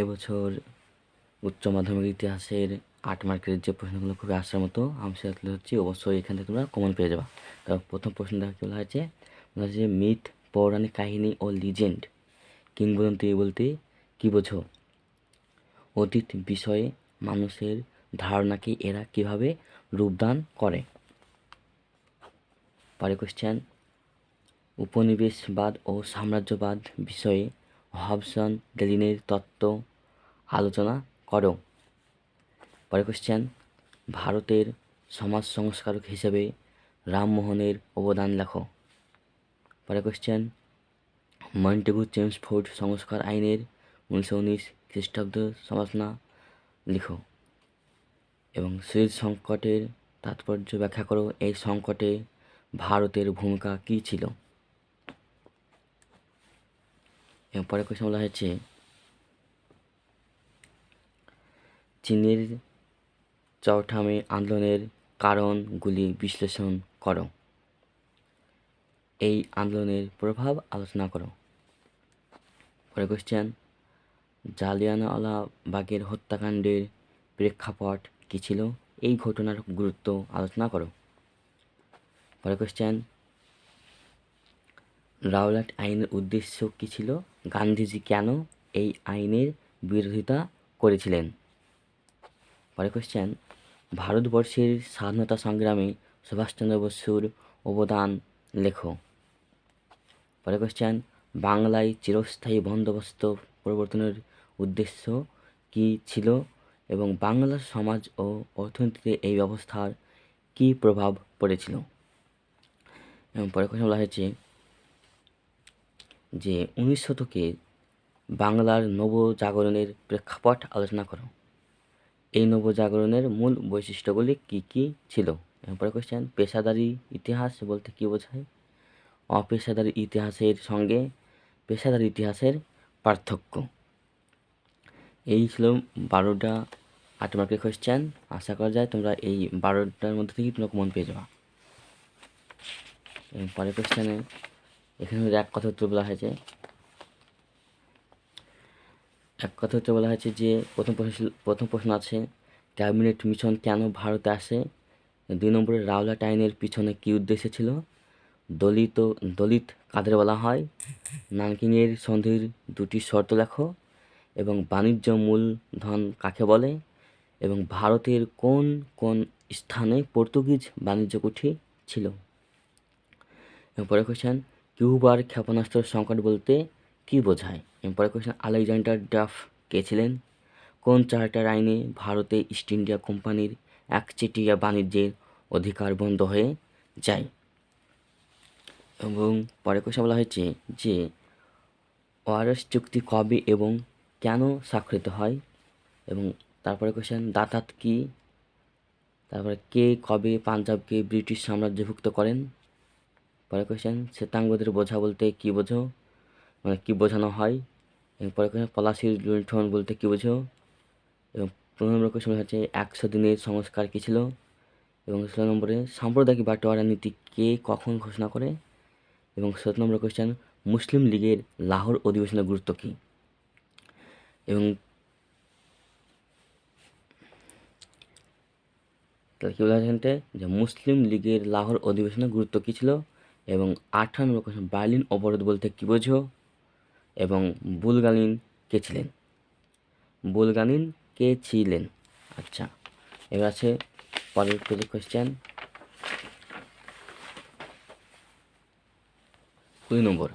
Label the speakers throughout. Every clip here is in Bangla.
Speaker 1: এবছর উচ্চ মাধ্যমিক ইতিহাসের 8 মার্কের যে প্রশ্নগুলো খুবই আসার মতো আমি সেটা তুলে ধরছি, অবশ্যই এখান থেকে তোমরা কমন পেয়ে যাবা। তো প্রথম প্রশ্নটা কী বলা হয়েছে মিথ, পৌরাণিক কাহিনী ও লিজেন্ড, কিংবদন্তি বলতে কী বোঝো? অতীত বিষয়ে মানুষের ধারণাকে এরা কীভাবে রূপদান করে? পরে কোশ্চেন, উপনিবেশবাদ ও সাম্রাজ্যবাদ বিষয়ে হবসন ডেলিনের তত্ত্ব আলোচনা করো। পরে কোশ্চেন, ভারতের সমাজ সংস্কারক হিসেবে রামমোহনের অবদান লেখো। পরে কোশ্চেন, মন্টেগু চেমসফোর্ড সংস্কার আইনের 1919 খ্রিস্টাব্দ সমালোচনা লিখো। এবং সুয়েজ সংকটের তাৎপর্য ব্যাখ্যা করো। এই সংকটে ভারতের ভূমিকা কী ছিল? এবং পরে কোশ্চেন বলা হয়েছে, চীনের চৌঠামে আন্দোলনের কারণগুলি বিশ্লেষণ করো। এই আন্দোলনের প্রভাব আলোচনা করো। পরে কোশ্চেন, জালিয়ানওয়ালাবাগের হত্যাকাণ্ডের প্রেক্ষাপট কী ছিল? এই ঘটনার গুরুত্ব আলোচনা করো। পরে কোশ্চেন, রাওলাট আইনের উদ্দেশ্য কী ছিল? গান্ধীজি কেন এই আইনের বিরোধিতা করেছিলেন? পরে কোশ্চেন, ভারতবর্ষের স্বাধীনতা সংগ্রামে সুভাষচন্দ্র বসুর অবদান লেখো। পরে কোশ্চেন, বাংলায় চিরস্থায়ী বন্দোবস্ত প্রবর্তনের উদ্দেশ্য কী ছিল এবং বাংলার সমাজ ও অর্থনীতিতে এই ব্যবস্থার কী প্রভাব পড়েছিল? এবং পরে কোশ্চেন বলা হয়েছে যে 19 শতকে বাংলার নবজাগরণের প্রেক্ষাপট আলোচনা করো। এই নবজাগরণের মূল বৈশিষ্ট্যগুলি কী কী ছিল? এরপরে কোশ্চেন, পেশাদারি ইতিহাস বলতে কী বোঝায়? অপেশাদারি ইতিহাসের সঙ্গে পেশাদারি ইতিহাসের পার্থক্য। এই ছিল 12টা 8 মার্কের কোশ্চেন। আশা করা যায় তোমরা এই 12টার মধ্যে থেকেই তোমরা কমন পেয়ে যাবা। পরের কোশ্চেনে এখানে এক কথা উত্তর বলা হয়েছে। এক কথা উত্তর বলা হয়েছে যে প্রথম প্রশ্ন আছে, ক্যাবিনেট মিশন কেন ভারতে আসে? 2 নম্বরে রাওলাট আইনের পিছনে কী উদ্দেশ্য ছিল? দলিত কাদের বলা হয়? নানকিংয়ের সন্ধির 2টি শর্ত লেখো। এবং বাণিজ্য মূলধন কাকে বলে? এবং ভারতের কোন কোন স্থানে পর্তুগিজ বাণিজ্য কুঠি ছিল? এবং পরের কোশ্চেন, কিউবার ক্ষেপণাস্ত্র সংকট বলতে কী বোঝায়? এবং পরের কোশ্চেন, আলেকজান্ডার ডাফ কে ছিলেন? কোন চার্টার আইনে ভারতে ইস্ট ইন্ডিয়া কোম্পানির একচেটিয়া বাণিজ্যের অধিকার বন্ধ হয়ে যায়? এবং পরের কোশ্চেন বলা হয়েছে যে ওয়ারস চুক্তি কবে এবং কেন স্বাক্ষরিত হয়? এবং তারপরে কোশ্চেন, দাতাত কি? তারপরে কে কবে পাঞ্জাবকে ব্রিটিশ সাম্রাজ্যভুক্ত করেন? পরের কোশ্চেন, শ্বেতাঙ্গদের বোঝা বলতে কী বোঝো? মানে কী বোঝানো হয়? এবং পরের কোশ্চেন, পলাশির লুণ্ঠন বলতে কী বোঝো? এবং 15 নম্বর কোশ্চেন হচ্ছে 100 দিনের সংস্কার কী ছিল? এবং 16 নম্বরে সাম্প্রদায়িক বাটোয়ারা নীতি কে কখন ঘোষণা করে? এবং 17 নম্বর কোশ্চেন, মুসলিম লীগের লাহোর অধিবেশনের গুরুত্ব কী? এবং তাহলে কী বলা হয়েছে যে মুসলিম লীগের লাহোর অধিবেশনের গুরুত্ব কী ছিল? এবং 18 নম্বর কোশ্চেন, বার্লিন অবরোধ বলতে কী বোঝো? এবং বুলগারিন কে ছিলেন? বুলগারিন কে ছিলেন? আচ্ছা, এবার আছে পরের কোশ্চেন 20 নম্বর।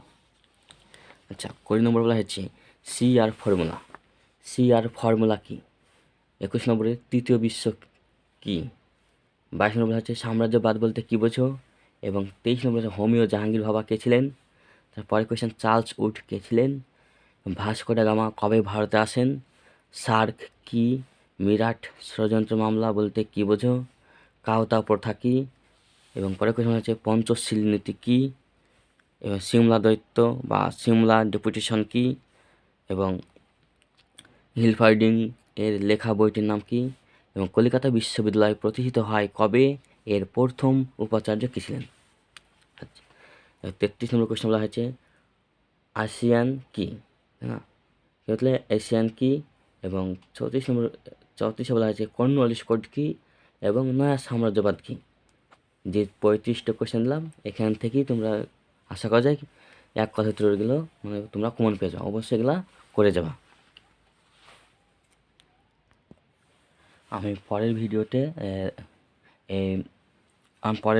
Speaker 1: আচ্ছা, 20 নম্বর বলা হচ্ছে সিআর ফর্মুলা। সিআর ফর্মুলা কী? 21 নম্বরে তৃতীয় বিশ্ব কী? 22 নম্বর হচ্ছে সাম্রাজ্যবাদ বলতে কী বোঝো? এবং 23 নম্বরে হোমিও জাহাঙ্গীর ভাবা কে ছিলেন? তারপরে কোয়েশ্চেন, চার্লস উড কে ছিলেন? ভাস্কো ডা গামা কবে ভারতে আসেন? সার্ক কি? মিরাট ষড়যন্ত্র মামলা বলতে কী বোঝো? কাওতা প্রথা কী? এবং পরের কোয়েশ্চেন হচ্ছে পঞ্চশীল নীতি কী? এবং সিমলা দৈত্য বা সিমলা ডেপুটেশন কী? এবং হিলফার্ডিং এর লেখা বইটির নাম কী? এবং কলিকাতা বিশ্ববিদ্যালয় প্রতিষ্ঠিত হয় কবে? এর প্রথম উপাচার্য কী ছিলেন? আচ্ছা, 33 নম্বর কোয়েশ্চেন বলা হয়েছে আসিয়ান কি? হ্যাঁ, কী হচ্ছে এশিয়ান কি? এবং 34 বলা হয়েছে কর্নওয়ালিস কোড কী এবং নয়া সাম্রাজ্যবাদ কী। যে 35টা কোয়েশ্চেন দিলাম এখান থেকেই তোমরা আশা করা যায় এক কথা উত্তরগুলো মানে তোমরা কমন পেয়ে যাও, অবশ্যই এগুলা করে যাবা। আমি পরের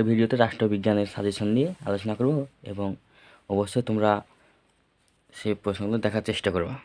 Speaker 1: ভিডিওতে রাষ্ট্রবিজ্ঞানের সাজেশন নিয়ে আলোচনা করব এবং অবশ্যই তোমরা সেই প্রশ্নগুলো দেখার চেষ্টা করবা।